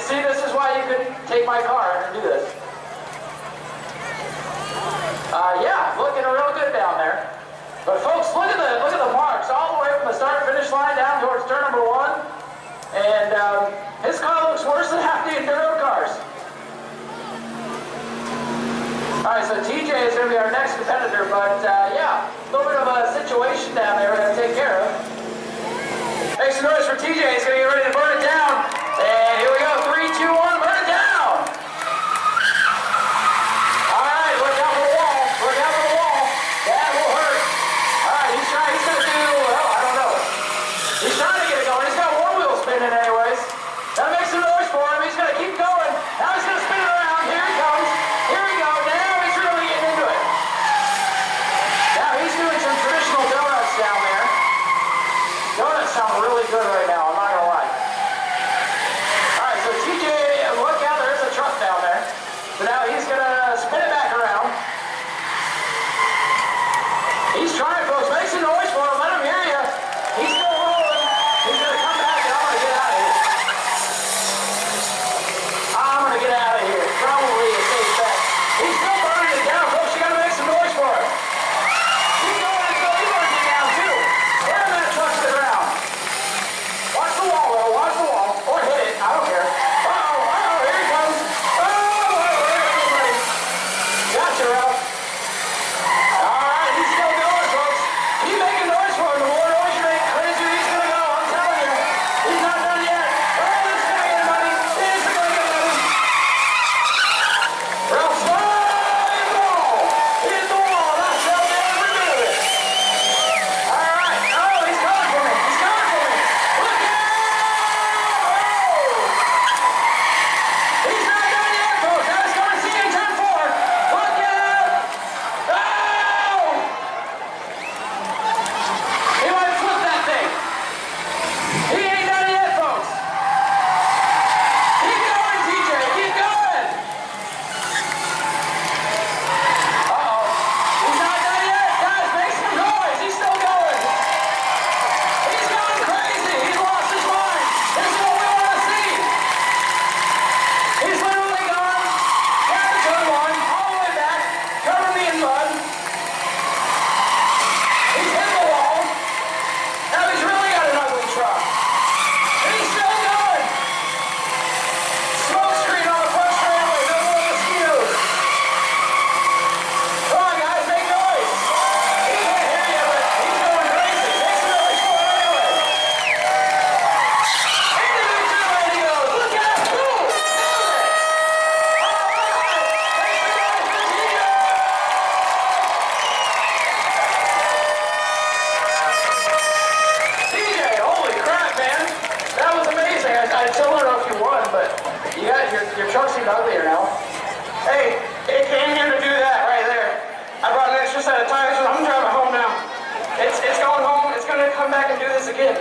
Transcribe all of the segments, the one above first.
see, this is why you could take my car and do this. Yeah, looking real good down there. But folks, look at the marks all the way from the start-finish line down towards turn number 1. And his car looks worse than half the Enduro cars. All right, so TJ is going to be our next competitor, but yeah, a little bit of a situation down there we're going to take care of. Make some noise for TJ. He's going to get ready to burn it down. And here we go, 3, 2, 1, burn it down. All right, look out for the wall. Look out for the wall. That will hurt. All right, he's going to do, well, I don't know. He's trying to get it going. He's got one wheel spinning anyways. Gotta make some noise for him. He's going to keep going. Now he's going to spin it around. Here he comes. Here we go. Now he's really getting into it. Now he's doing some traditional donuts down there. Donuts sound really good right now, I'm not going to lie. Alright, so TJ, look out, there's a truck down there. So now he's going to spin it back around. He's trying, folks. Make some noise for him. Let him hear you. He's still rolling. He's going to come back and I'm going to get out of here. I'm going to get out of here. Probably a safe bet. He's still burning it down, folks. You got to make some noise for him. Keep going until he burns it down, too. Ram that truck to the ground. Watch the wall, though. Watch the wall. Or hit it. I don't care. Uh-oh. Here he comes. Gotcha, Ralph. All right, he's still going, folks. Keep making noise for him. The more noise you make, the crazier he's going to go. I'm telling you. He's not done yet. Oh, this is going to get him, buddy. This is going to get him. Ralph, slide the wall. Hit the wall. That's how every bit of it. All right. Oh, he's coming for me. He's coming for me. Look out! Oh! He's not done yet, folks. Now he's coming to see you in turn 4. Look out! Oh! He might flip that thing. He ain't done it yet, folks. Keep going, TJ. Keep going. Uh-oh. He's not done yet. Guys, make some noise. He's still going. He's going crazy. He's lost his mind. This is what we want to see. He's literally gone down to turn 1, all the way back, covered me in mud. He's hit the wall. Now he's really got an ugly truck. He's still going. Smoke screen on the front straightaway. No more mosquitoes. Come on, guys, make noise. He can't hear you, but he's going crazy. Make some noise for him anyway. Into the turn he goes. Look out. Boom. Nailed it. All right. Make some noise for TJ. TJ, holy crap, man. That was amazing. I still don't know if you won, but you got your truck seemed uglier now. Hey, it came here to do that right there. I brought an extra set of tires, so I'm driving home now. It's going home. It's going to come back and do this again.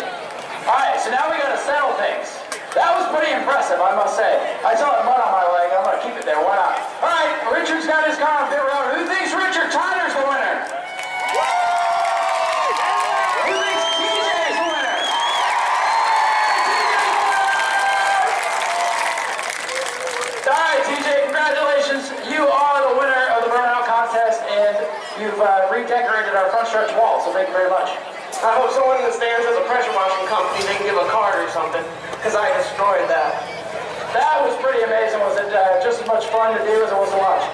All right, so now we got to settle things. That was pretty impressive, I must say. I still have mud on my leg. I'm going to keep it there. Why not? All right, Richard's got his car on pit road. Who thinks Richard Tyler's the winner? Who thinks TJ's the winner? All right, TJ, congratulations. You are the winner of the Burnout contest, and you've redecorated our front stretch wall, so thank you very much. I hope someone in the stands has a pressure washing company they can give a card or something, because I destroyed that. That was pretty amazing. Was it just as much fun to do as it was to watch?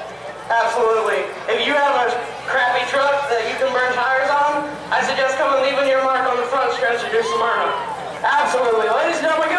Absolutely. If you have a crappy truck that you can burn tires on, I suggest coming and leaving your mark on the front stretch of your Smyrna. Absolutely. Ladies and gentlemen,